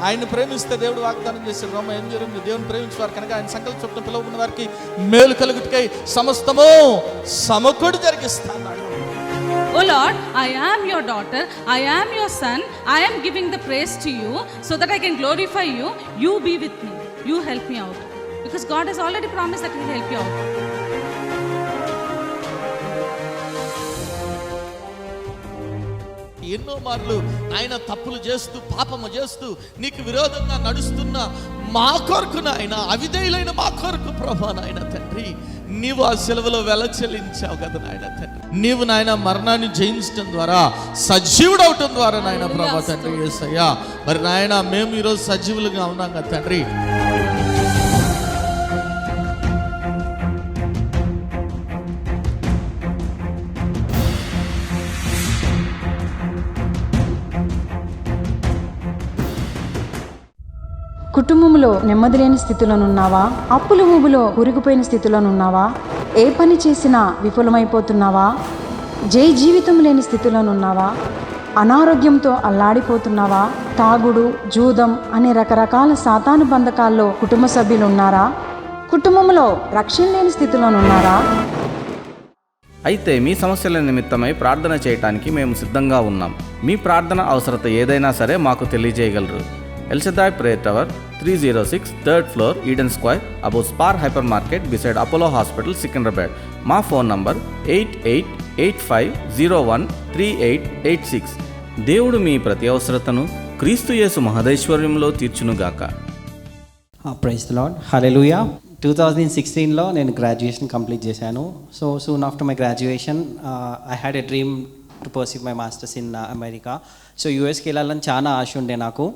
ఆయన్ని ప్రేమిస్తే దేవుడు వాగ్దానం చేశాడు. రోమ ఏం జరిగింది? దేవుని ప్రేమించేవారు కనుక ఆయన సంకల్ప చొప్పున పిలువబడిన వారికి మేలు కలుగుటకై సమస్తము సమకూడి జరిగిస్తాడు. Oh Lord, I am your daughter, I am your son, I am giving the praise to you so that I can glorify you. You be with me, you help me out, because God has already promised that He will help you out. ఎన్నో మార్లు ఆయన తప్పులు చేస్తూ పాపము చేస్తూ నీకు విరోధంగా నడుస్తున్న మా కొరకు నాయన, అవిధేయులైన మా కొరకు ప్రభా నాయన తండ్రి, నీవు ఆ సెలవులో వెల చెల్లించావు కదా నాయన తండ్రి. నీవు నాయన మరణాన్ని జయించడం ద్వారా సజీవుడు అవటం ద్వారా నాయన ప్రభా తండ్రి యేసయ్యా, మరి నాయన మేము ఈరోజు సజీవులుగా ఉన్నాం కదా తండ్రి. కుటుంబంలో నెమ్మది లేని స్థితిలోనున్నావా? అప్పుల ఊబిలో కూరుకుపోయిన స్థితిలోనున్నావా? ఏ పని చేసినా విఫలమైపోతున్నావా? జీవితం లేని స్థితిలోనున్నావా? అనారోగ్యంతో అల్లాడిపోతున్నావా? తాగుడు, జూదం అనే రకరకాల సాతాను బంధకాల్లో కుటుంబ సభ్యులు ఉన్నారా? కుటుంబంలో రక్షణ లేని స్థితిలోనున్నారా? అయితే మీ సమస్యల నిమిత్తమై ప్రార్థన చేయటానికి మేము సిద్ధంగా ఉన్నాం. మీ ప్రార్థన అవసరత ఏదైనా సరే మాకు తెలియజేయగలరు. El Shaddai Prayer Tower, 306 3rd floor, Eden Square, above Spar Hypermarket, beside Apollo Hospital, Secunderabad. మా ఫోన్ నంబర్ 8885013886. దేవుడు మీ ప్రతి అవసరతను క్రీస్తు యేసు మహదైశ్వర్యంలో తీర్చునుగాక. Praise the Lord, hallelujah. 2016లో నేను గ్రాడ్యుయేషన్ కంప్లీట్ చేశాను. So soon after my graduation I had a dream to perceive my masters in America. So యూఎస్కి వెళ్ళాలని చాలా ఆశ ఉండే నాకు.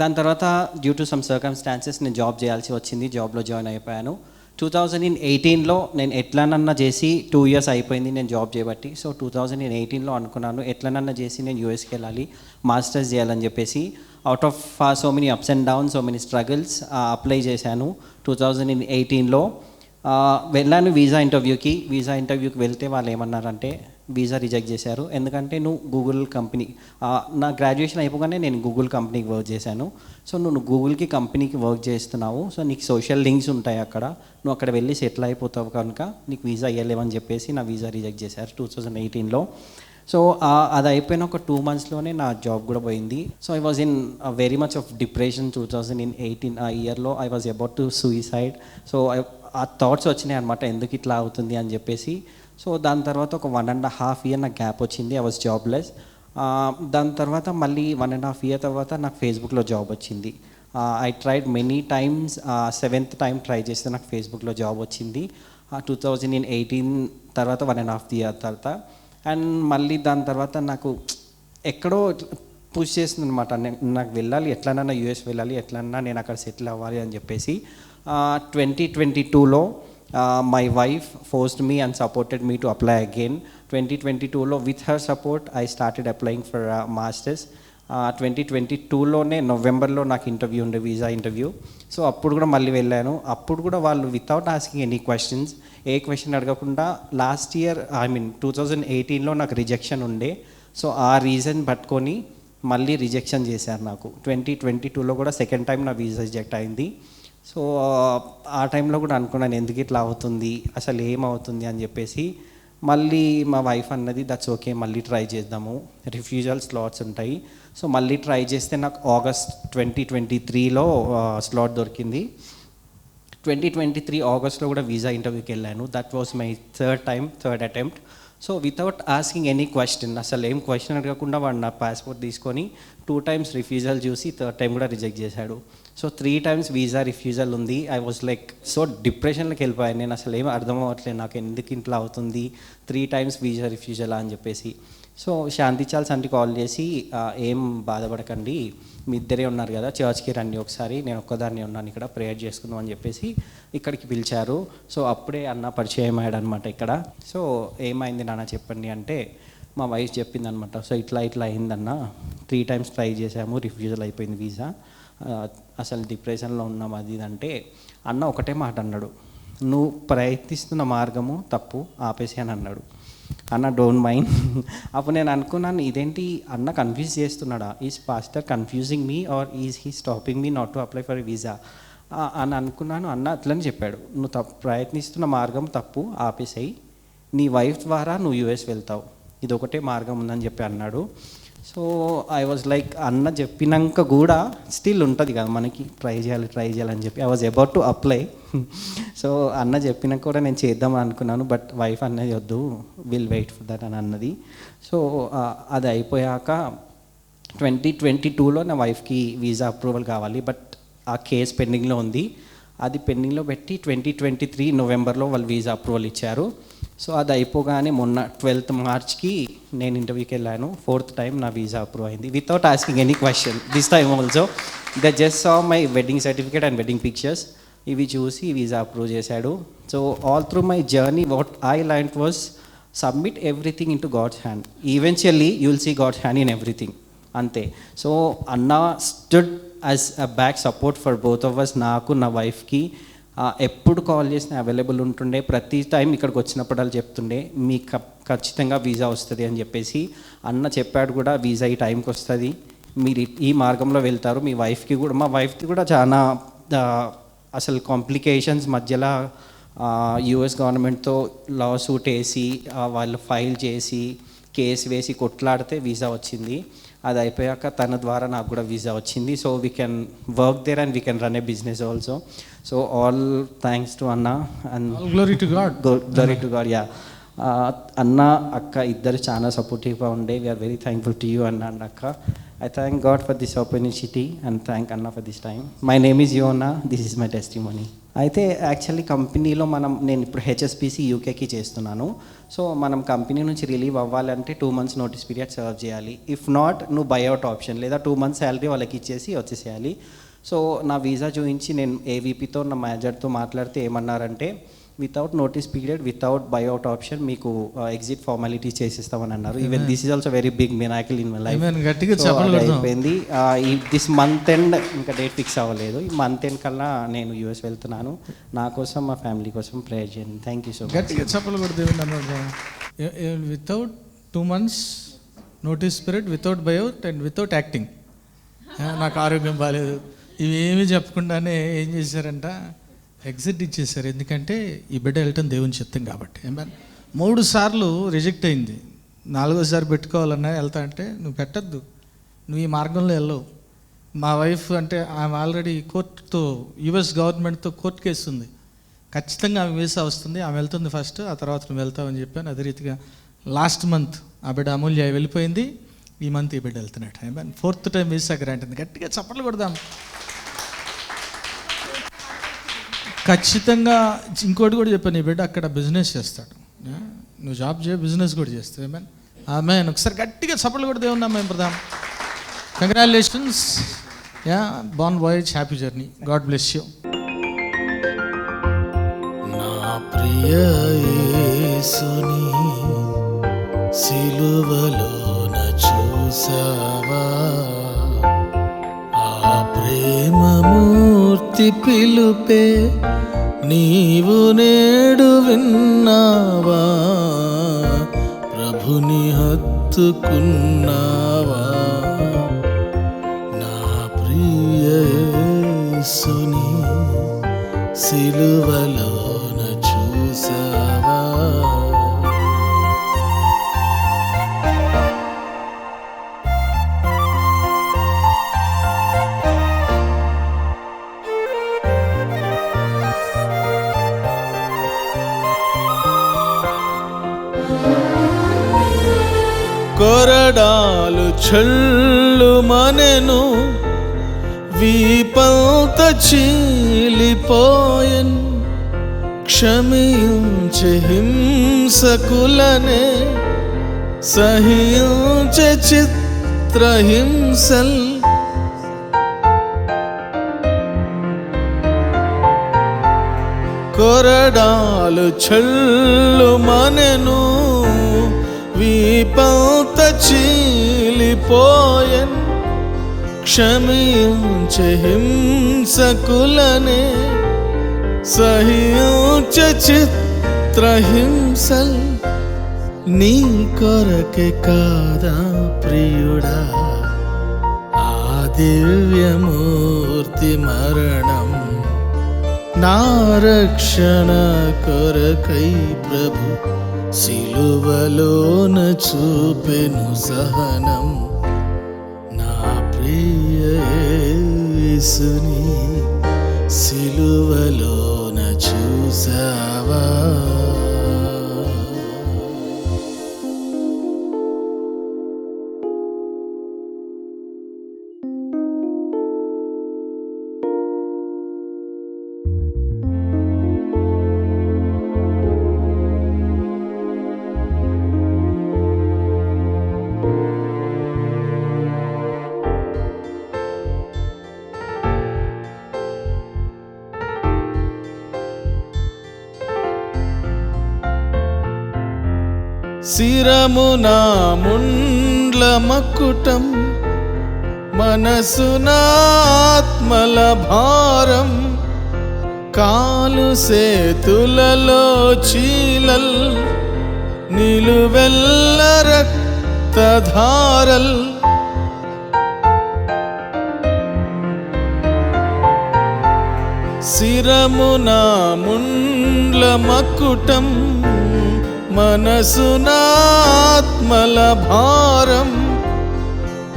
దాని తర్వాత డ్యూ టు సమ్ సర్కమ్స్టాన్సెస్ నేను జాబ్ చేయాల్సి వచ్చింది. జాబ్లో జాయిన్ అయిపోయాను. 2018లో నేను ఎట్లనన్నా చేసి 2 years అయిపోయింది నేను జాబ్ చేయబట్టి. సో 2018లో అనుకున్నాను ఎట్లనన్నా చేసి నేను యూఎస్కి వెళ్ళాలి, మాస్టర్స్ చేయాలని చెప్పేసి. Out of so many ups and downs, so many struggles apply చేశాను 2018లో. వెళ్ళాను వీసా ఇంటర్వ్యూకి వెళ్తే వాళ్ళు ఏమన్నారంటే వీసా రిజెక్ట్ చేశారు. ఎందుకంటే నువ్వు గూగుల్ కంపెనీ, నా గ్రాడ్యుయేషన్ అయిపోగానే నేను గూగుల్ కంపెనీకి వర్క్ చేశాను. సో నువ్వు గూగుల్కి కంపెనీకి వర్క్ చేస్తున్నావు, సో నీకు సోషల్ లింక్స్ ఉంటాయి అక్కడ, నువ్వు అక్కడ వెళ్ళి సెటిల్ అయిపోతావు కనుక నీకు వీసా ఇవ్వలేవని చెప్పేసి నా వీసా రిజెక్ట్ చేశారు 2018లో. సో అది అయిపోయిన ఒక 2 monthsలోనే నా జాబ్ కూడా పోయింది. So I was in very much of depression 2018 ఆ ఇయర్లో. I was about to suicide. So ఆ థాట్స్ వచ్చినాయి అనమాట, ఎందుకు ఇట్లా అవుతుంది అని చెప్పేసి. సో దాని తర్వాత ఒక 1.5 year నాకు గ్యాప్ వచ్చింది. I was jobless. దాని తర్వాత మళ్ళీ 1.5 year తర్వాత నాకు ఫేస్బుక్లో జాబ్ వచ్చింది. I tried many times. 7th time try చేస్తే నాకు ఫేస్బుక్లో జాబ్ వచ్చింది 2018 తర్వాత 1.5 year తర్వాత. అండ్ మళ్ళీ దాని తర్వాత నాకు ఎక్కడో పుష్ చేస్తుంది అనమాట, నాకు వెళ్ళాలి, ఎట్లన్నా యూఎస్ వెళ్ళాలి, ఎట్లన్నా నేను అక్కడ సెటిల్ అవ్వాలి అని చెప్పేసి. 2022లో my wife forced me and supported me to apply again. 2022లో with her support I started applying for masters. 2022లోనే నవంబర్లో నాకు ఇంటర్వ్యూ ఉండే, వీసా ఇంటర్వ్యూ. సో అప్పుడు కూడా మళ్ళీ వెళ్ళాను. అప్పుడు కూడా వాళ్ళు వితౌట్ ఆస్కింగ్ ఎనీ క్వశ్చన్స్, ఏ క్వశ్చన్ అడగకుండా, లాస్ట్ ఇయర్ 2018లో నాకు రిజెక్షన్ ఉండే. సో ఆ రీజన్ పట్టుకొని మళ్ళీ రిజెక్షన్ చేశారు నాకు. 2022లో కూడా 2nd time నా వీసా రిజెక్ట్ అయింది. సో ఆ టైంలో కూడా అనుకున్నాను ఎందుకు ఇట్లా అవుతుంది, అసలు ఏమవుతుంది అని చెప్పేసి. మళ్ళీ మా వైఫ్ అన్నది దట్స్ ఓకే, మళ్ళీ ట్రై చేద్దాము, రిఫ్యూజల్ స్లాట్స్ ఉంటాయి. సో మళ్ళీ ట్రై చేస్తే నాకు ఆగస్ట్ 2023లో స్లాట్ దొరికింది. 2023 ఆగస్ట్లో కూడా వీసా ఇంటర్వ్యూకి వెళ్ళాను. That was my third attempt. So without asking any question, అసలు ఏం క్వశ్చన్ అడగకుండా వాడు నా పాస్పోర్ట్ తీసుకొని 2 times రిఫ్యూజల్ చూసి 3rd time కూడా రిజెక్ట్ చేశాడు. సో 3 times వీసా రిఫ్యూజల్ ఉంది. ఐ వాజ్ లైక్ సో డిప్రెషన్లోకి వెళ్ళిపోయాను నేను. అసలు ఏం అర్థం అవ్వట్లేదు నాకు, ఎందుకు ఇంట్లో అవుతుంది 3 times వీసా రిఫ్యూజల్ అని చెప్పేసి. సో శాంతి చాల్స్ అంటే కాల్ చేసి ఏం బాధపడకండి, మీ ఇద్దరే ఉన్నారు కదా, చర్చ్కి రండి ఒకసారి, నేను ఒక్కదాన్ని ఉన్నాను ఇక్కడ, ప్రేయర్ చేసుకుందాం అని చెప్పేసి ఇక్కడికి పిలిచారు. సో అప్పుడే అన్న పరిచయం అయ్యాడు అనమాట ఇక్కడ. సో ఏమైంది నాన్న చెప్పండి అంటే మా వైఫ్ చెప్పింది అనమాట. సో ఇట్లా అయిందన్న, 3 times ట్రై చేసాము, రిఫ్యూజల్ అయిపోయింది వీసా, అసలు డిప్రెషన్లో ఉన్నాం అది ఇది అంటే అన్న ఒకటే మాట అన్నాడు, నువ్వు ప్రయత్నిస్తున్న మార్గము తప్పు, ఆపేసి అని అన్నాడు. అన్న డోంట్ మైండ్. అప్పుడు నేను అనుకున్నాను ఇదేంటి అన్న కన్ఫ్యూజ్ చేస్తున్నాడా, is pastor confusing me or is he stopping me not to apply for visa అని అనుకున్నాను. అన్న అట్లని చెప్పాడు, నువ్వు ప్రయత్నిస్తున్న మార్గం తప్పు, ఆపేసాయి, నీ వైఫ్ ద్వారా నువ్వు యూఎస్ వెళ్తావు, ఇది ఒకటే మార్గం ఉందని చెప్పి అన్నాడు. సో ఐ వాజ్ లైక్ అన్న చెప్పినాక కూడా స్టిల్ ఉంటుంది కదా మనకి ట్రై చేయాలని చెప్పి I was about to apply. So అన్న చెప్పినాక కూడా నేను చేద్దామని అనుకున్నాను, బట్ వైఫ్ అన్నది వద్దు, విల్ వెయిట్ ఫర్ దట్ అని అన్నది. సో అది అయిపోయాక 2022లో నా వైఫ్కి వీసా అప్రూవల్ కావాలి, బట్ ఆ కేసు పెండింగ్లో ఉంది. అది పెండింగ్లో పెట్టి 2023 నవంబర్లో వాళ్ళు వీసా అప్రూవల్ ఇచ్చారు. సో అది అయిపోగానే మొన్న 12th మార్చ్కి నేను ఇంటర్వ్యూకి వెళ్ళాను. 4th టైం నా వీసా అప్రూవ్ అయింది without asking any question. This time also they just saw my wedding certificate and wedding pictures, ఇవి చూసి వీసా అప్రూవ్ చేశాడు. So all through my journey what I learned was submit everything in to God's hand. Eventually you will see God's hand in everything, అంతే. So అన్న stood as a back support for both of us. నాకు నా వైఫ్కి ఎప్పుడు call చేసినా available ఉంటుండే, ప్రతి time ఇక్కడికి వచ్చినప్పుడు వాళ్ళు చెప్తుండే మీకు ఖచ్చితంగా వీసా వస్తుంది అని చెప్పేసి. అన్న చెప్పాడు కూడా వీసా ఈ టైంకి వస్తుంది, మీరు ఈ మార్గంలో వెళ్తారు. మీ వైఫ్కి కూడా, మా వైఫ్కి కూడా చాలా అసలు కాంప్లికేషన్స్ మధ్యలో యూఎస్ గవర్నమెంట్తో లా సూట్ వేసి వాళ్ళు ఫైల్ చేసి కేసు వేసి కొట్లాడితే వీసా వచ్చింది. అది అయిపోయాక తన ద్వారా నాకు కూడా వీసా వచ్చింది. So we can work there and we can run a business also. So all thanks to anna and glory to God. Glory to God, yeah. అన్న అక్క ఇద్దరు చాలా సపోర్టివ్గా ఉండే. We are very thankful to you anna and akka. I thank God for this opportunity and thank Anna for this time. My name is Yona, this is my testimony. అయితే actually కంపెనీలో నేను ఇప్పుడు హెచ్ఎస్పిసి యూకేకి చేస్తున్నాను. సో మనం కంపెనీ నుంచి రిలీవ్ అవ్వాలంటే 2 months నోటీస్ పీరియడ్ సర్వ్ చేయాలి. If not నువ్వు బైఅవుట్ ఆప్షన్, లేదా 2 months శాలరీ వాళ్ళకి ఇచ్చేసి వచ్చేసేయాలి. సో నా వీసా చూపించి నేను ఏవీపీతో నా మేనేజర్తో మాట్లాడితే ఏమన్నారంటే without notice period, without buyout option మీకు ఎగ్జిట్ ఫార్మాలిటీ చేసిస్తామని అన్నారు. Even this is also very big miracle in my life. అయిపోయింది. దిస్ మంత్ ఎండ్ ఇంకా డేట్ ఫిక్స్ అవ్వలేదు. ఈ మంత్ ఎండ్ కల్లా నేను యూఎస్ వెళ్తున్నాను. నా కోసం, మా ఫ్యామిలీ కోసం ప్రేయర్ చేయండి. Thank you so much. గట్టిగా చెప్పలు కొడితే without 2 months notice period, without buyout and without acting. నాకు ఆరోగ్యం బాగాలేదు, ఇవి ఏమీ చెప్పకుండానే ఏం చేశారంట, ఎగ్జిట్ ఇచ్చేసారు. ఎందుకంటే ఈ బిడ్డ వెళ్ళటం దేవుని చిత్తం కాబట్టి. 3 సార్లు రిజెక్ట్ అయింది. 4వసారి పెట్టుకోవాలన్నా వెళ్తా అంటే నువ్వు పెట్టద్దు, నువ్వు ఈ మార్గంలో వెళ్ళవు. మా వైఫ్ అంటే ఆమె ఆల్రెడీ కోర్టుతో, యుఎస్ గవర్నమెంట్తో కోర్టు కేసు ఉంది, ఖచ్చితంగా ఆమె వీసా వస్తుంది, ఆమె వెళ్తుంది ఫస్ట్, ఆ తర్వాత నువ్వు వెళ్తావని చెప్పాను. అదే రీతిగా లాస్ట్ మంత్ ఆ బిడ్డ అమూల్య వెళ్ళిపోయింది, ఈ మంత్ ఈ బిడ్డ వెళ్తున్నాడు. 4th టైం వీసా గ్రాంట్ అయింది. గట్టిగా చప్పట్లు కొడదాం. ఖచ్చితంగా ఇంకోటి కూడా చెప్పాను, నీ బిడ్డ అక్కడ బిజినెస్ చేస్తాడు, నువ్వు జాబ్ చేయ, బిజినెస్ కూడా చేస్తావు. ఆమె ఒకసారి గట్టిగా చప్పట్లు కూడా దేవున్నా మేము ప్రధానం. Congratulations, yeah, bon voyage, happy journey, God bless you. నా ప్రియ యేసుని సిలువలోన చూసావా, ఆ ప్రేమమూర్తి పిలుపే నీవు నేడు విన్నావా, ప్రభుని హత్తుకున్నావా, నా ప్రియ యేసుని సిలువలోన చూసావా. కొరడాలు చల్లుమనెను, వీపంత చీలిపోయెన్, క్షమించే హింసకులనే సహించే చిత్రహింసల్, కొరడాలు చల్లుమనెను, వీపంత చీలిపోయెన్, క్షమించే హింసకులనే సహించే చిత్రహింసల్, నీ కొరకే కాదా ప్రియుడా ఆ దివ్యమూర్తి మరణం, నా రక్షణ కొరకై ప్రభు సిలువలోన చూపెను సహనం. నా ప్రియ యేసుని సిలువలోన చూసావా? శిరమున ముండ్ల మక్కుటం, మనసున ఆత్మల భారం, కాలు సేతులలో చీలల్, నిలువెల్ల రక్తధారల్, శిరమున ముండ్ల మక్కుటం, మనసున ఆత్మల భారం,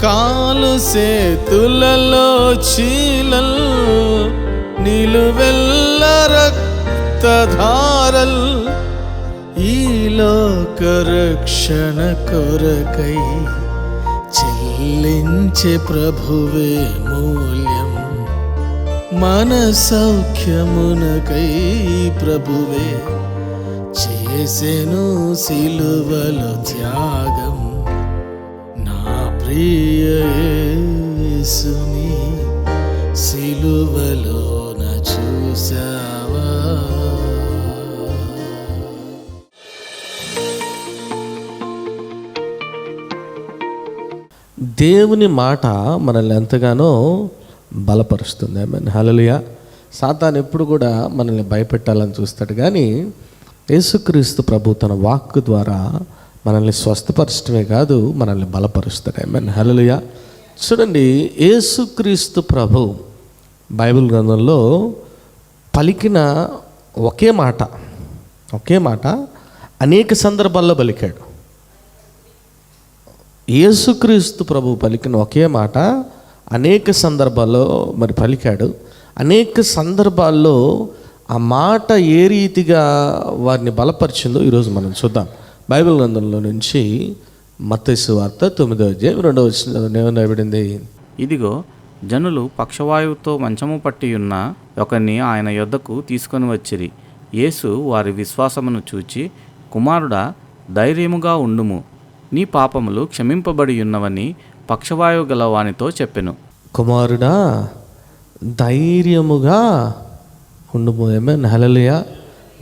కాలు సేతులలో చీలల్, నిలువెల్ల రక్తధారల్, ఈ లోక రక్షణ కొరకై చెల్లించే ప్రభువే మూల్యం, మన సౌఖ్యమునకై ప్రభువే చేసెను సిలువలో త్యాగం. నా ప్రియ యేసుని సిలువలోన చూసావా? దేవుని మాట మనల్ని ఎంతగానో బలపరుస్తుంది. ఆమేన్, హల్లెలూయా. సాతాను ఎప్పుడు కూడా మనల్ని భయపెట్టాలని చూస్తాడు, కానీ యేసుక్రీస్తు ప్రభు తన వాక్కు ద్వారా మనల్ని స్వస్థపరచడమే కాదు, మనల్ని బలపరుస్తాడు. ఆమేన్, హల్లెలూయా. చూడండి, యేసుక్రీస్తు ప్రభు బైబిల్ గ్రంథంలో పలికిన ఒకే మాట అనేక సందర్భాల్లో పలికాడు. యేసుక్రీస్తు ప్రభు పలికిన ఒకే మాట అనేక సందర్భాల్లో మరి పలికాడు. అనేక సందర్భాల్లో ఆ మాట ఏ రీతిగా వారిని బలపరిచిందో ఈరోజు మనం చూద్దాం. బైబిల్ గ్రంథంలో నుంచి మత్తయి సువార్త 9వ అధ్యాయం 2వ వచనంలో ఏమని రాయబడింది? ఇదిగో జనులు పక్షవాయువుతో మంచము పట్టి ఉన్న ఒకరిని ఆయన యొద్దకు తీసుకొని వచ్చిరి. యేసు వారి విశ్వాసమును చూచి, కుమారుడా, ధైర్యముగా ఉండుము, నీ పాపములు క్షమింపబడి ఉన్నవని పక్షవాయువు గల వానితో చెప్పెను. కుమారుడా, ధైర్యముగా ఉండుము. ఆమేన్, హల్లెలూయా.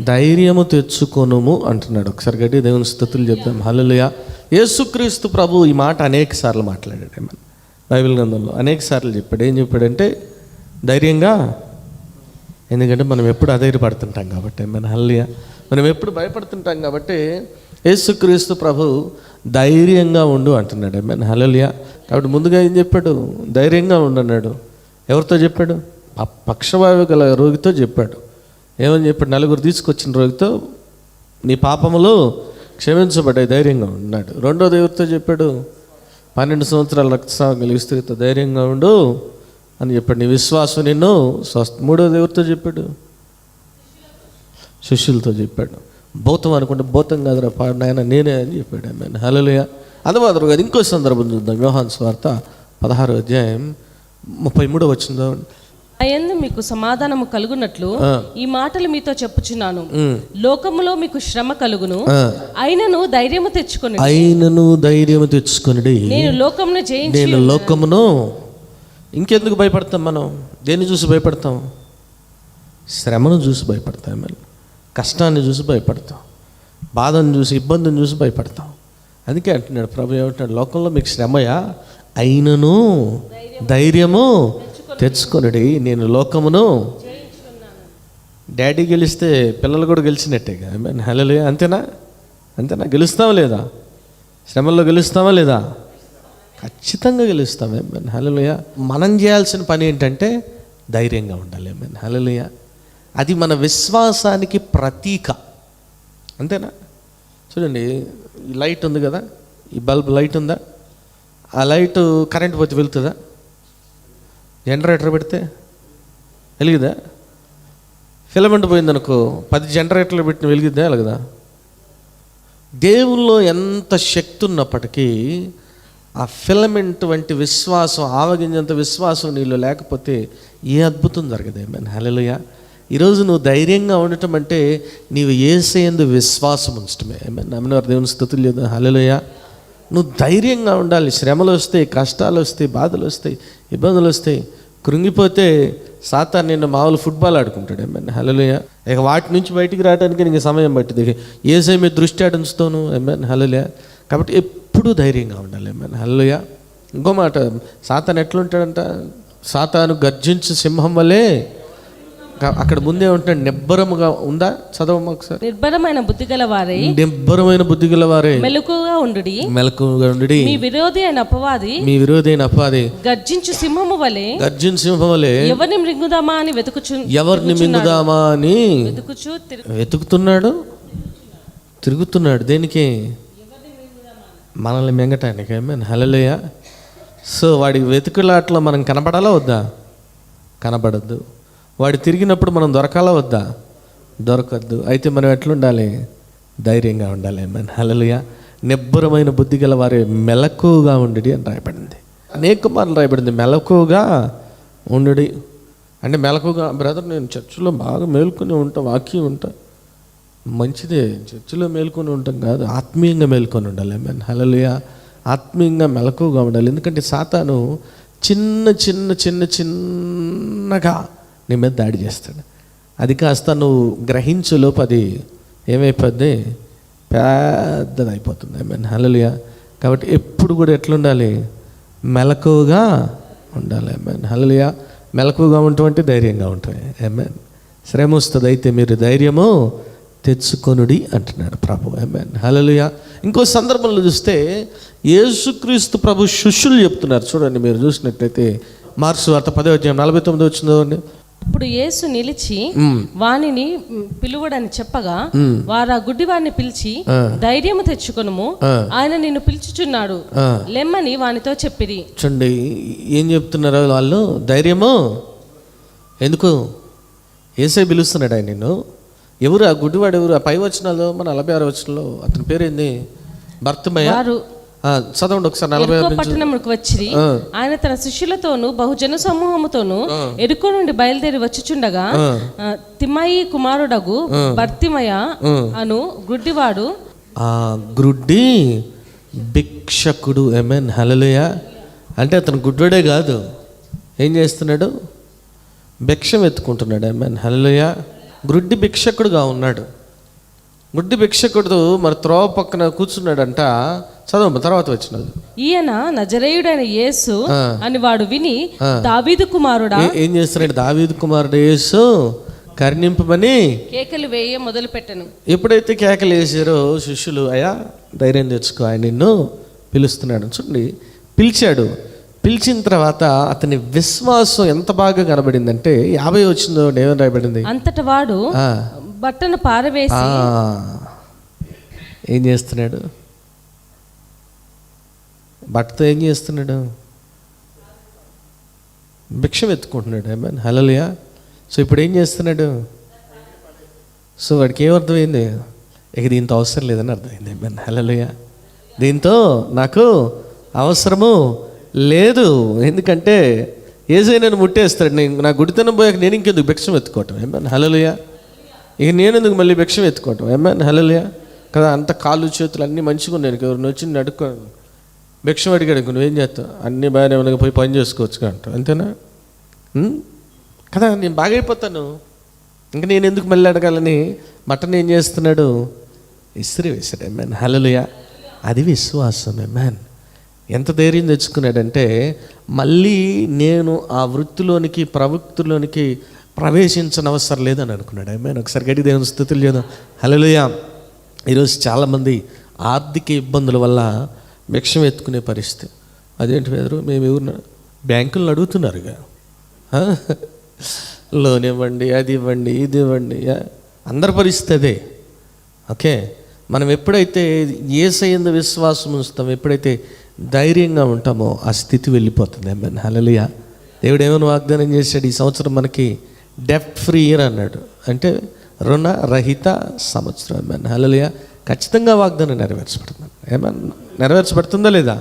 ధైర్యము తెచ్చుకొనుము అంటున్నాడు. ఒకసారి గట్టి దేవుని స్తుతులు చెప్తాం. హల్లెలూయా. యేసుక్రీస్తు ప్రభు ఈ మాట అనేక సార్లు మాట్లాడాడు. ఆమేన్, బైబిల్ గ్రంథంలో అనేక సార్లు చెప్పాడు. ఏం చెప్పాడంటే ధైర్యంగా, ఎందుకంటే మనం ఎప్పుడు అధైర్యపడుతుంటాం కాబట్టి. ఆమేన్, హల్లెలూయా. మనం ఎప్పుడు భయపడుతుంటాం కాబట్టి యేసుక్రీస్తు ప్రభు ధైర్యంగా ఉండు అంటున్నాడు. ఆమేన్, హల్లెలూయా. కాబట్టి ముందుగా ఏం చెప్పాడు? ధైర్యంగా ఉండన్నాడు. ఎవరితో చెప్పాడు? ఆ పక్షవాయువు గల రోగితో చెప్పాడు. ఏమని చెప్పాడు? నలుగురు తీసుకొచ్చిన రోగితో, నీ పాపములు క్షమించబడ్డాయి, ధైర్యంగా ఉన్నాడు. రెండోది ఎవరితో చెప్పాడు? 12 సంవత్సరాల రక్తస్రావం కలిగి స్త్రీతో ధైర్యంగా ఉండు అని చెప్పాడు. నీ విశ్వాసం నిన్ను స్వస్థ. మూడోది ఎవరితో చెప్పాడు? శిష్యులతో చెప్పాడు. భూతం అనుకుంటే భూతం కాదురా నాయన నేనే అని చెప్పాడు. ఆమేన్, హల్లెలూయా. అందుమాత్రం కాదు, ఇంకో సందర్భం చూద్దాం. యోహాను సువార్త 16వ అధ్యాయం 33వ వచనంలో, అయందు మీకు సమాధానము కలుగునట్లు ఈ మాటలు మీతో చెప్పుచున్నాను. లోకములో మీకు శ్రమ కలుగును, అయినను ధైర్యము తెచ్చుకొనుడి, నేను లోకమును. ఇంకెందుకు భయపడతాం మనం? దేన్ని చూసి భయపడతాం? శ్రమను చూసి భయపడతాం, కష్టాన్ని చూసి భయపడతాం, బాధను చూసి, ఇబ్బందిని చూసి భయపడతాం. అందుకే అంటున్నాడు ప్రభు, ఏమంటున్నాడు? లోకంలో మీకు శ్రమయా, అయినను ధైర్యము తెచ్చుకొనుడి, నేను లోకమును. డాడీ గెలిస్తే పిల్లలు కూడా గెలిచినట్టేగా. ఆమేన్, హల్లెలూయా. అంతేనా? అంతేనా? గెలుస్తావా లేదా? శ్రమల్లో గెలుస్తావా లేదా? ఖచ్చితంగా గెలుస్తాం. ఏమేన్ హల్లెలూయా. మనం చేయాల్సిన పని ఏంటంటే ధైర్యంగా ఉండాలి. ఏమేన్ హల్లెలూయా. అది మన విశ్వాసానికి ప్రతీక, అంతేనా? చూడండి, ఈ లైట్ ఉంది కదా, ఈ బల్బ్ లైట్ ఉందా? ఆ లైట్ కరెంట్ పోతే వెళ్తుందా? జనరేటర్ పెడితే వెలిగిదా? ఫిలమెంట్ పోయిందనుకో 10 జనరేటర్లు పెట్టిన వెలిగిద్దా? వెలగదా? దేవుల్లో ఎంత శక్తి ఉన్నప్పటికీ ఆ ఫిలమెంట్ వంటి విశ్వాసం, ఆవగింజంత విశ్వాసం నీళ్ళు లేకపోతే ఏ అద్భుతం జరగదు. ఆమేన్ హల్లెలూయా. ఈరోజు నువ్వు ధైర్యంగా ఉండటం అంటే నీవు యేసయ్యందు విశ్వాసం ఉంచటమే. ఆమేన్. నమ్మినవారు దేవుని స్తుతులు చేద్దాం. హల్లెలూయా. నువ్వు ధైర్యంగా ఉండాలి. శ్రమలు వస్తాయి, కష్టాలు వస్తాయి, బాధలు వస్తాయి, ఇబ్బందులు వస్తాయి. కృంగిపోతే సాతాను నిన్ను మామూలు ఫుట్బాల్ ఆడుకుంటాడు. ఆమేన్ హల్లెలూయా. ఇక వాటి నుంచి బయటికి రావడానికి నీకు సమయం పట్టింది. యేసయ్య మీద దృష్టి ఆడించుతాను. ఆమేన్ హల్లెలూయా. కాబట్టి ఎప్పుడూ ధైర్యంగా ఉండాలి. ఆమేన్ హల్లెలూయా. ఇంకో మాట, సాతాను ఎట్లుంటాడంట? సాతాను గర్జించు సింహం వలే, అక్కడ ముందే ఉంటాడు, నిబ్బరముగా ఉందా? చదవమ్మా ఒకసారి. నిర్భరమైన బుద్ధి గల వారే, నిబ్బరమైన బుద్ధి గల వారే, మెలకుగా ఉండుడి, మెలకుగా ఉండుడి. మీ విరోధి అయిన అపవాది, మీ విరోధి అయిన అపవాది గర్జించు సింహము వలె, గర్జించు సింహం వలె ఎవరిని మృంగుదామా అని ఎవరిని మింగుదామా అని వెతుకుతున్నాడు, తిరుగుతున్నాడు. దేనికి? మనల్ని మింగటానికి. ఆమేన్ హల్లెలూయా. సో వాడి వెతుకులాట్లో మనం కనపడాలా వద్దా? కనపడద్దు. వాడు తిరిగినప్పుడు మనం దొరకాలా వద్దా? దొరకద్దు. అయితే మనం ఎట్లుండాలి? ధైర్యంగా ఉండాలి. ఆమేన్ హల్లెలూయా. నిబ్బరమైన బుద్ధి గల వారే మెలకుగా ఉండుడి అని రాయబడింది. అనేక మార్లు రాయబడింది మెలకుగా ఉండుడి అంటే. మెలకుగా బ్రదర్, నేను చర్చిలో బాగా మేల్కొని ఉంటా, వాక్యం ఉంటా, మంచిదే, చర్చిలో మేల్కొని ఉంటాం కాదు, ఆత్మీయంగా మేల్కొని ఉండాలి. ఆమేన్ హల్లెలూయా. ఆత్మీయంగా మెలకుగా ఉండాలి. ఎందుకంటే సాతాను చిన్న చిన్న చిన్న చిన్నగా నీ మీద దాడి చేస్తాడు. అది కాస్త నువ్వు గ్రహించులోపు అది ఏమైపోద్ది? పెద్దదైపోతుంది. ఆమేన్ హల్లెలూయా. కాబట్టి ఎప్పుడు కూడా ఎట్లుండాలి? మెలకువగా ఉండాలి. ఆమేన్ హల్లెలూయా. మెలకువగా ఉంటే ధైర్యంగా ఉంటాయి. ఆమేన్. శ్రమ వస్తుంది, అయితే మీరు ధైర్యము తెచ్చుకొనుడి అంటున్నాడు ప్రభు. ఆమేన్ హల్లెలూయా. ఇంకో సందర్భంలో చూస్తే యేసుక్రీస్తు ప్రభు శిష్యులు చెప్తున్నారు. చూడండి, మీరు చూసినట్లయితే మార్క్స్ వార్త 10:49 వచ్చిందండి. ఇప్పుడు యేసు నిలిచి వానిని పిలువడని చెప్పగా వారు ఆ గుడ్డివాడిని పిలిచి, ధైర్యము తెచ్చుకొనుము, ఆయన నిన్ను పిలుచుచున్నాడు, లెమ్మని వానితో చెప్పిరి. చూడండి ఏం చెప్తున్నారు వాళ్ళు? ధైర్యము. ఎందుకు? యేసే పిలుస్తున్నాడు ఆయన నిన్ను. ఎవరు ఆ గుడ్డివాడు? ఎవరు? ఆ పై వచనాల్లో, మన 46 వచనంలో అతని పేరేంది? భర్తమయ్య. చదవండి ఒకసారి. 46 పట్టణముకు వచ్చిరి. ఆయన తన శిష్యులతోను బహుజన సమూహముతోను ఎరుకో నుండి బయలుదేరి వచ్చుచుండగా తిమయి కుమారుడగు భర్తిమయ అను గుడ్డివాడు, ఆ గ్రుడ్డి భిక్షకుడు. ఆమేన్ హల్లెలూయా. అంటే అతను గుడ్డోడే కాదు, ఏం చేస్తున్నాడు? భిక్షం ఎత్తుకుంటున్నాడు. ఆమేన్ హల్లెలూయా. గ్రుడ్డి భిక్షకుడుగా ఉన్నాడు. గుడ్డి భిక్షకుడు మరి త్రోవ పక్కన కూర్చున్నాడంట. చదవ తర్వాత వచ్చినది. ఈయన నజరేయుడైన యేసు అని వాడు విని, దావీదు కుమారుడా. ఏం చేస్తున్నాడు? దావీదు కుమారుడు యేసు కర్ణింపమని కేకలు వేయ మొదలు పెట్టను. ఎప్పుడైతే కేకలు వేసారో శిష్యులు, అయ్యా ధైర్యం తెచ్చుకో, ఆయన నిన్ను పిలుస్తున్నాడు. చూడండి, పిలిచాడు. పిలిచిన తర్వాత అతని విశ్వాసం ఎంత బాగా కనబడిందంటే 50 వచ్చిందో ఏమని రాయబడింది? అంతటా వాడు బట్టను పారవేసి ఏం చేస్తున్నాడు? బట్టతో ఏం చేస్తున్నాడు? భిక్షం ఎత్తుకుంటున్నాడు. ఆమేన్ హల్లెలూయా. సో ఇప్పుడు ఏం చేస్తున్నాడు? సో వాడికి ఏమర్థమైంది? ఇక దీంతో అవసరం లేదని అర్థమైంది. ఆమేన్ హల్లెలూయా. దీంతో నాకు అవసరము లేదు. ఎందుకంటే యేసయ్య నన్ను ముట్టేస్తాడు. నా గుడితనం పోయాక నేను ఇంకెందుకు భిక్షం ఎత్తుకోవటం? ఆమేన్ హల్లెలూయా. ఇక నేను ఎందుకు మళ్ళీ భిక్షం ఎత్తుకోవటం? ఆమేన్ హల్లెలూయా. కదా, అంత కాళ్ళు చేతులు అన్నీ మంచిగా ఉన్నాయి. ఎవరిని వచ్చి అడుక్కో, భిక్షం అడిగాడు, నువ్వేం చేస్తావు? అన్నీ బాగానే ఉన్నాయి, పోయి పని చేసుకోవచ్చు అంటావు. అంతేనా కదా? నేను బాగా అయిపోతాను, ఇంకా నేను ఎందుకు మళ్ళీ అడగాలని మటన్ ఏం చేస్తున్నాడు? ఇస్త్రీ వేశాడు. ఆమేన్ హల్లెలూయా. అది విశ్వాసం. ఆమేన్. ఎంత ధైర్యం తెచ్చుకున్నాడంటే మళ్ళీ నేను ఆ వృత్తిలోనికి, ప్రవృత్తిలోనికి ప్రవేశించనవసరం లేదని అనుకున్నాడు. ఆమేన్. ఒకసారి గట్టి దేవుని స్తుతులు చేద్దాం. హల్లెలూయా. ఈరోజు చాలామంది ఆర్థిక ఇబ్బందుల వల్ల భిక్షం ఎత్తుకునే పరిస్థితి. అదేంటి పేదరు, మేము ఎవరు బ్యాంకులను అడుగుతున్నారుగా, లోన్ ఇవ్వండి, అది ఇవ్వండి, ఇది ఇవ్వండి. అందరి పరిస్థితి అదే. ఓకే, మనం ఎప్పుడైతే యేసయ్యందు విశ్వాసం ఉంచుతామో, ఎప్పుడైతే ధైర్యంగా ఉంటామో ఆ స్థితి వెళ్ళిపోతుంది. ఆమేన్, హల్లెలూయా. దేవుడు ఏమైనా వాగ్దానం చేశాడు, ఈ సంవత్సరం మనకి డెప్ట్ ఫ్రీ ఇయర్ అన్నాడు, అంటే రుణ రహిత సంవత్సరం. ఆమేన్, హల్లెలూయా. ఖచ్చితంగా వాగ్దానం నెరవేర్చబడుతుంది. ఏమన్నా నెరవేర్చబడుతుందా లేదా?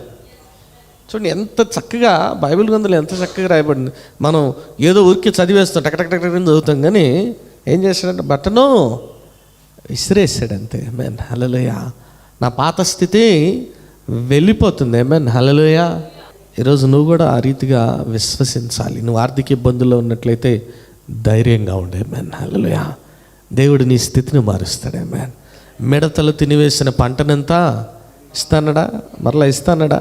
చూడండి ఎంత చక్కగా బైబిల్ గ్రంథంలో ఎంత చక్కగా రాయబడింది. మనం ఏదో ఊరికి చదివేస్తాం, టక్ టక్ టక్ టక్ చదువుతాం, కానీ ఏం చేశాడంటే బట్టను విసిరేసాడు అంతే. ఆమేన్, హల్లెలూయా. నా పాత స్థితి వెళ్ళిపోతుంది. ఆమేన్, హల్లెలూయా. ఈరోజు నువ్వు కూడా ఆ రీతిగా విశ్వసించాలి. నువ్వు ఆర్థిక ఇబ్బందుల్లో ఉన్నట్లయితే ధైర్యంగా ఉండే. ఆమేన్, హల్లెలూయా. దేవుడు నీ స్థితిని మారుస్తాడు. ఆమేన్. మిడతలు తినివేసిన పంటనంతా ఇస్తానడా, మరలా ఇస్తానడా,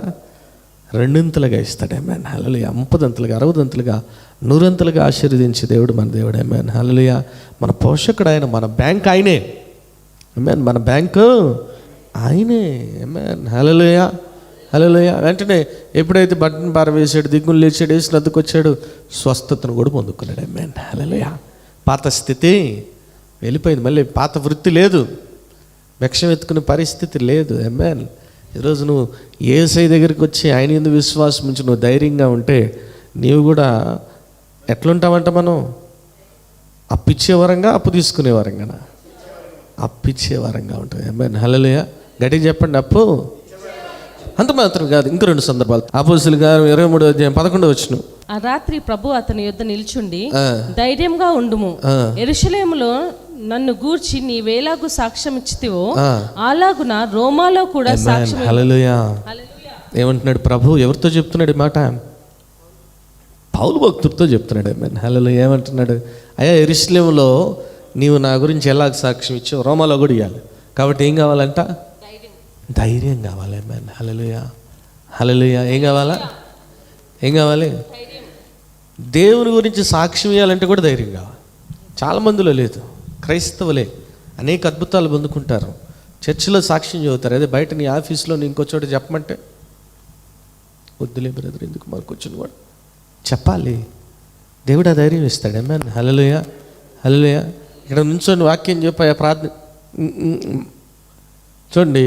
రెండింతలుగా ఇస్తాడు. ఆమేన్, హల్లెలూయా. 30దంతలుగా, 60దంతలుగా, 100ంతలుగా ఆశీర్వదించే దేవుడు మన దేవుడు. ఆమేన్, హల్లెలూయా. మన పోషకుడు ఆయన, మన బ్యాంక్ ఆయనే. ఆమేన్, మన బ్యాంకు ఆయనే. ఆమేన్, హల్లెలూయా, హల్లెలూయా. వెంటనే ఎప్పుడైతే బట్టను పారవేసాడు, దిగ్గులు లేచాడు, వేసిన అద్దుకొచ్చాడు, స్వస్థతను కూడా పొందుకున్నాడు. ఆమేన్, హల్లెలూయా. పాత స్థితి వెళ్ళిపోయింది, మళ్ళీ పాత వృత్తి లేదు, భిక్షం ఎత్తుకునే పరిస్థితి లేదు. ఆమేన్. ఈరోజు నువ్వు యేసయ్య దగ్గరికి వచ్చి ఆయన యందు విశ్వాసం ఉంచి నువ్వు ధైర్యంగా ఉంటే నీవు కూడా ఎట్లుంటావంట, మనం అప్పిచ్చే వరంగా, అప్పు తీసుకునే వరంగా, అప్పిచ్చే వరంగా ఉంటుంది. ఆమేన్, హల్లెలూయా. గట్టిగా చెప్పండి, అప్పు అంత మాత్రం కాదు, ఇంకో 2 సందర్భాలు. అపోస్తలుల కార్యం 23:11. ఆ రాత్రి ప్రభు అతని యొద్ద నిల్చుండి, ధైర్యంగా ఉండుము, యెరూషలేములో నన్ను గూర్చి నీవేలాగు సాక్ష్యం ఇచ్చితివో అలాగున రోమాలో కూడా సాక్ష్యం. హల్లెలూయా. ఏమంటున్నాడు ప్రభు? ఎవరితో చెప్తున్నాడు ఈ మాట? పౌలు భక్తుడితో చెప్తున్నాడు. ఆమేన్, హల్లెలూయా. ఏమంటున్నాడు? అయ్యా, యెరూషలేములో నీవు నా గురించి ఎలాగ సాక్ష్యం ఇచ్చావు, రోమాలో కూడా ఇవ్వాలి. కాబట్టి ఏం కావాలంట? ధైర్యం కావాలి. ఆమేన్, హల్లెలూయా, హల్లెలూయా. ఏం కావాలా? ఏం కావాలి? దేవుని గురించి సాక్ష్యం ఇవ్వాలంటే కూడా ధైర్యం కావాలి. చాలామందిలో లేదు. క్రైస్తవులే అనేక అద్భుతాలు పొందుకుంటారు, చర్చిలో సాక్ష్యం చెబుతారు. అదే బయట నీ ఆఫీస్లో నీ ఇంకో చోట చెప్పమంటే వద్దులే బ్రదర్, ఎందుకు మనకు వచ్చిన కూడా చెప్పాలి. దేవుడు ఆ ధైర్యం ఇస్తాడు. ఆమేన్, హల్లెలూయా, హల్లెలూయా. ఇక్కడ నుంచొని వాక్యం చెప్పాయా, ప్రార్థన. చూడండి,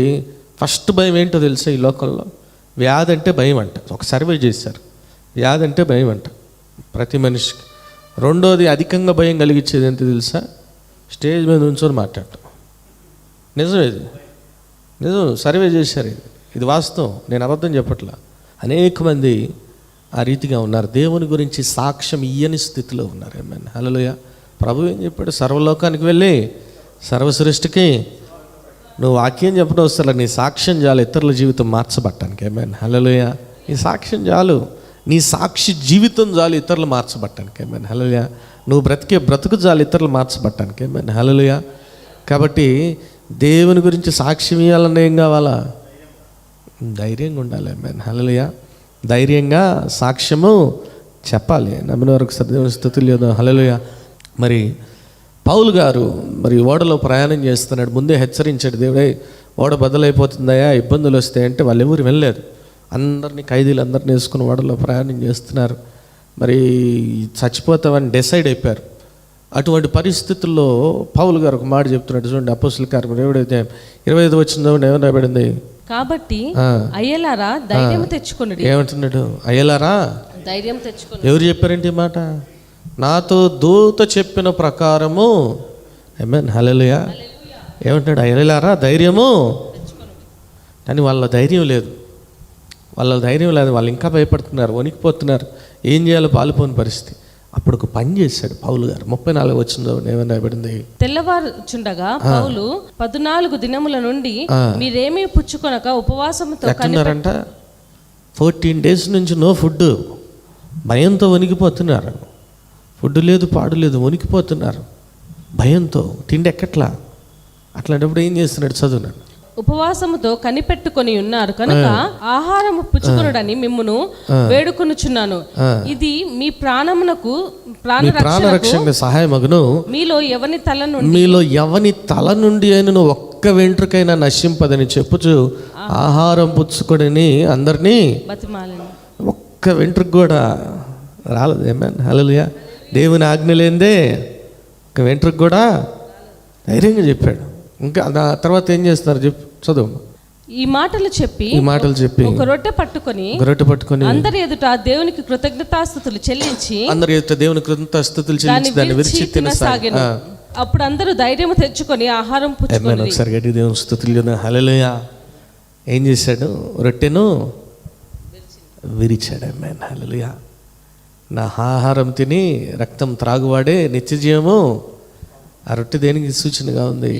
ఫస్ట్ భయం ఏంటో తెలుసా ఈ లోకంలో? వ్యాధి అంటే భయం అంట. ఒక సర్వే చేశారు, వ్యాధి అంటే భయం అంట ప్రతి మనిషికి. రెండోది అధికంగా భయం కలిగించేది ఏంటో తెలుసా? స్టేజ్ మీద నుంచొని మాట్లాడటం. నిజం, ఇది నిజం, సర్వే చేశారు. ఇది వాస్తవం, నేను అబద్ధం చెప్పట్లా. అనేక మంది ఆ రీతిగా ఉన్నారు, దేవుని గురించి సాక్ష్యం ఇయ్యని స్థితిలో ఉన్నారు. ఆమేన్, హల్లెలూయా. ప్రభు ఏం చెప్పాడు? సర్వలోకానికి వెళ్ళి సర్వసృష్టికి నువ్వు వాక్యం చెప్పడం వస్తారు, నీ సాక్ష్యం చాలు ఇతరుల జీవితం మార్చబట్టడానికి. ఆమేన్, హల్లెలూయా. నీ సాక్ష్యం చాలు, నీ సాక్షి జీవితం చాలు ఇతరులు మార్చబట్టడానికి. ఆమేన్, హల్లెలూయా. నువ్వు బ్రతికే బ్రతుకు చాలు ఇతరులు మార్చబట్టడానికి. ఆమేన్, హల్లెలూయా. కాబట్టి దేవుని గురించి సాక్ష్యం ఇవ్వాలన్నా ఏం కావాలా? ధైర్యంగా ఉండాలి. ఆమేన్, హల్లెలూయా. ధైర్యంగా సాక్ష్యము చెప్పాలి. నమ్మిన వరకు దేవుని స్తుతులు చేద్దాం. హల్లెలూయా. మరి పౌలు గారు మరి ఓడలో ప్రయాణం చేస్తున్నాడు, ముందే హెచ్చరించాడు దేవుడే, ఓడ బద్దలైపోతుందయా, ఇబ్బందులు వస్తాయంటే వాళ్ళు ఎవరు వెళ్ళలేదు. అందరినీ, ఖైదీలందరినీ వేసుకుని ఓడలో ప్రయాణం చేస్తున్నారు. మరి చచ్చిపోతామని డిసైడ్ అయిపోయారు. అటువంటి పరిస్థితుల్లో పౌలు గారు ఒక మాట చెప్తున్నాడు. చూడండి, అపోస్తలుల కార్యం 25 వచ్చిందో ఏమన్నా పడింది. కాబట్టి అయ్యలారా ధైర్యం తెచ్చుకొనుడి. ఏమంటున్నాడు? అయ్యలారా ధైర్యం తెచ్చుకొని. ఎవరు చెప్పారంటే ఈ మాట? నాతో దూత చెప్పిన ప్రకారము. ఆమేన్, హల్లెలూయా. ఏమంటున్నాడు? అయ్యలారా ధైర్యము. కానీ వాళ్ళ ధైర్యం లేదు, వాళ్ళు ఇంకా భయపడుతున్నారు, వణికిపోతున్నారు, ఏం చేయాలో పాలుపోని పరిస్థితి. అప్పుడు ఒక పని చేశాడు పౌలు గారు. 34 వచ్చిందో ఏమన్నా పడింది. తెల్లవారుచుండగా పౌలు 14 దినముల నుండి మీరేమీ పుచ్చుకొనక ఉపవాసంతో ఎట్టున్నారంట. 14 days నుంచి నో ఫుడ్, భయంతో వణికిపోతున్నారు. ఫుడ్ లేదు, పాడు లేదు, వణికిపోతున్నారు భయంతో, తిండి ఎక్కట్లా. అట్లాంటప్పుడు ఏం చేస్తున్నాడు? చదువున్నాడు. ఉపవాసముతో కనిపెట్టుకొని ఉన్నారు కనుక ఆహారము పుచ్చుకొనుడని మిమ్మును వేడుకొనుచున్నాను. ఇది మీ ప్రాణమునకు ప్రాణరక్షణకు సహాయమగును. మీలో ఎవని తల నుండి అయినను ఒక్క ఒక్క వెంట్రుకైనా నశింపదని చెప్పుచు ఆహారం పుచ్చుకొనిని అందరినీ బతిమాలిన. ఒక్క వెంట్రుక కూడా రాలేదు. ఏమేన్ హల్లెలూయా. దేవుని ఆజ్ఞ లేనిదే ఒక వెంట్రుక కూడా ధైర్యంగా చెప్పాడు. ఇంకా ఆ తర్వాత ఏం చేస్తున్నారు చదువు. ఈ మాటలు చెప్పి ఒక రొట్టె పట్టుకొని అందరి ఎదుట దేవునికి కృతజ్ఞతాస్తుతులు చెల్లించి దాన్ని విరిచి తినసాగెను. అప్పుడు అందరూ ధైర్యం తెచ్చుకొని ఆహారం పుచ్చుకొని. ఒకసారి గట్టి దేవుని స్తుతులు. హల్లెలూయా. ఏం చేశాడు? రొట్టెను విరిచాడు. ఆమేన్ హల్లెలూయా. నా ఆహారం తిని రక్తం త్రాగువాడే నిత్య జీవము. ఆ రొట్టె దేనికి సూచనగా ఉంది?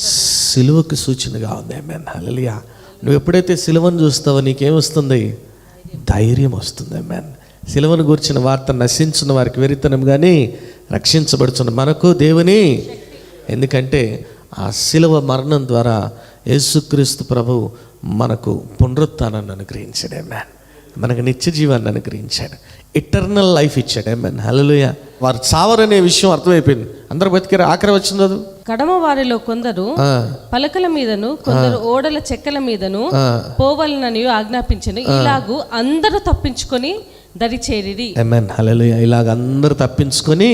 సిలువకు సూచనగా ఉంది. ఆమేన్ హల్లెలూయా. నువ్వు ఎప్పుడైతే సిలువను చూస్తావో నీకేమొస్తుంది? ధైర్యం వస్తుంది. ఆమేన్. సిలువను గూర్చిన వార్త నశించిన వారికి వెరితనం కానీ రక్షించబడుతున్న మనకు దేవుని, ఎందుకంటే ఆ సిలువ మరణం ద్వారా యేసుక్రీస్తు ప్రభు మనకు పునరుత్థానాన్ని అనుగ్రహించాడు. ఆమేన్. మనకు నిత్య జీవాన్ని అనుగ్రహించాడు. ఇటర్నల్ లైఫ్ ఇచ్చాడు. ఆమేన్ హల్లెలూయా. వారు చావరనే విషయం అర్థమైపోయింది. అందరూ బతికారు. ఆఖరి వచ్చింది అది. కడమ వారిలో కొందరు పలకల మీదను కొందరు ఓడల చెక్కల మీదను పోవలనని ఆజ్ఞాపించను. ఇలాగూ అందరూ తప్పించుకొని దరి చేరిరి. ఆమేన్ హల్లెలూయా. ఇలాగ అందరూ తప్పించుకొని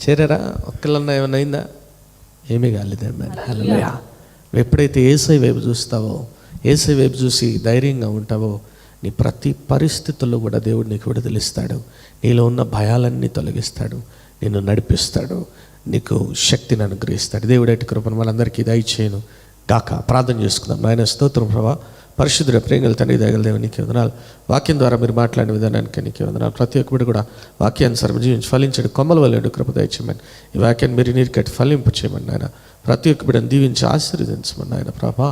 చేరారా? ఒక్కళ్ళన్నా ఏమైనా అయిందా? ఏమీ కాలేదు. ఆమేన్ హల్లెలూయా. ఎప్పుడైతే యేసయ్య వైపు చూస్తావో, యేసయ్య వైపు చూసి ధైర్యంగా ఉంటావో, నీ ప్రతి పరిస్థితుల్లో కూడా దేవుడు నీకు విడుదలిస్తాడు. నీలో ఉన్న భయాలన్నీ తొలగిస్తాడు. నిన్ను నడిపిస్తాడు. నీకు శక్తిని అనుగ్రహిస్తాడు. దేవుడు అటు కృపను మనందరికీ దయచేయను గాక. ప్రార్థన చేసుకుందాం. నాయన స్తోత్రం ప్రభా. పరిశుద్ధుడ ప్రేంగల తండ్రి దయగల దేవుని నీకు వందనాలు. వాక్యం ద్వారా మీరు మాట్లాడిన విధానానికి నీకు వందనాలు. ప్రతి ఒక్కరు కూడా వాక్యానుసారం జీవించి ఫలించడు కొమ్మల వల్ల కృప దయచేయమని, ఈ వాక్యాన్ని మీరు నీరు కట్టి ఫలింపు చేయమని నాయన. ప్రతి ఒక్క బిడ్డను దీవించి ఆశీర్వదించమని నాయన ప్రభా.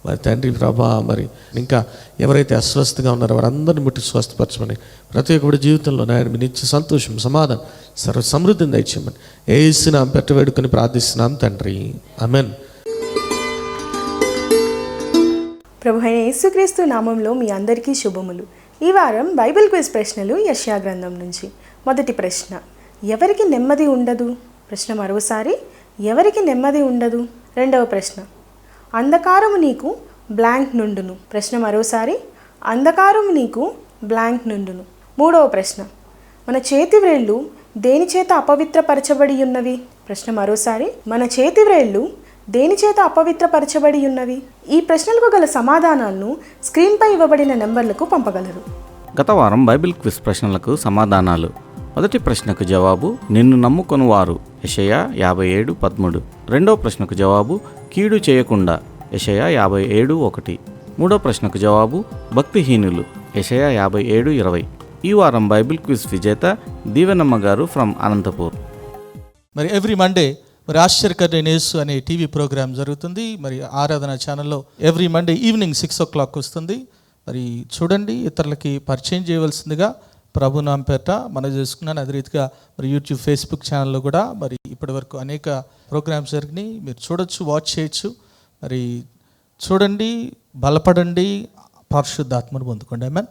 మరి తండ్రి ప్రభా, మరి ఇంకా ఎవరైతే అస్వస్థగా ఉన్నారో వారందరిని ముట్టి స్వస్థపరచమని, ప్రతి ఒక్కరి జీవితంలో నాయన మీ నిత్య సంతోషం, సమాధానం, సర్వ సమృద్ధిని దయచేయమని యేసునామం పెట్టి వేడుకొని ప్రార్థిస్తున్నాం తండ్రి. ఆమేన్. ప్రభు అయిన యేసుక్రీస్తు నామంలో మీ అందరికీ శుభములు. ఈ వారం బైబిల్ క్విజ్ ప్రశ్నలు యెషయా గ్రంథం నుంచి. మొదటి ప్రశ్న, ఎవరికి నెమ్మది ఉండదు? ప్రశ్న మరోసారి, ఎవరికి నెమ్మది ఉండదు? రెండవ ప్రశ్న, అంధకారము నీకు బ్లాంక్ నుండును. ప్రశ్న మరోసారి, అంధకారము నీకు బ్లాంక్ నుండును. మూడవ ప్రశ్న, మన చేతి వ్రేళ్ళు దేని చేత అపవిత్రపరచబడి ఉన్నవి? ప్రశ్న మరోసారి, మన చేతి వ్రేళ్ళు దేని చేత అపవిత్రపరచబడి ఉన్నవి? ఈ ప్రశ్నలకు గల సమాధానాలను స్క్రీన్పై ఇవ్వబడిన నెంబర్లకు పంపగలరు. గత వారం బైబిల్ క్విజ్ ప్రశ్నలకు సమాధానాలు. మొదటి ప్రశ్నకు జవాబు నిన్ను నమ్ముకొని వారు, యెషయా 57:13. రెండవ ప్రశ్నకు జవాబు కీడు చేయకుండా, యెషయా 57:1. మూడో ప్రశ్నకు జవాబు భక్తిహీనులు, యెషయా 57:20. ఈ వారం బైబిల్ క్విజ్ విజేత దీవెనమ్మ గారు ఫ్రమ్ అనంతపూర్. మరి ఎవ్రీ మండే మరి ఆశ్చర్యకరమైన యేసు అనే టీవీ ప్రోగ్రామ్ జరుగుతుంది. మరి ఆరాధన ఛానల్లో ఎవ్రీ మండే ఈవినింగ్ 6 o'clock వస్తుంది. మరి చూడండి, ఇతరులకి పరిచయం చేయవలసిందిగా ప్రభు నామ పేట మనం చేసుకున్నాను. అదే రీతిగా మరి యూట్యూబ్, ఫేస్బుక్ ఛానల్లో కూడా మరి ఇప్పటి వరకు అనేక ప్రోగ్రామ్స్ జరిగినాయి. మీరు చూడొచ్చు, వాచ్ చేయొచ్చు. మరి చూడండి, బలపడండి, పరిశుద్ధాత్మను పొందుకోండి. ఆమేన్.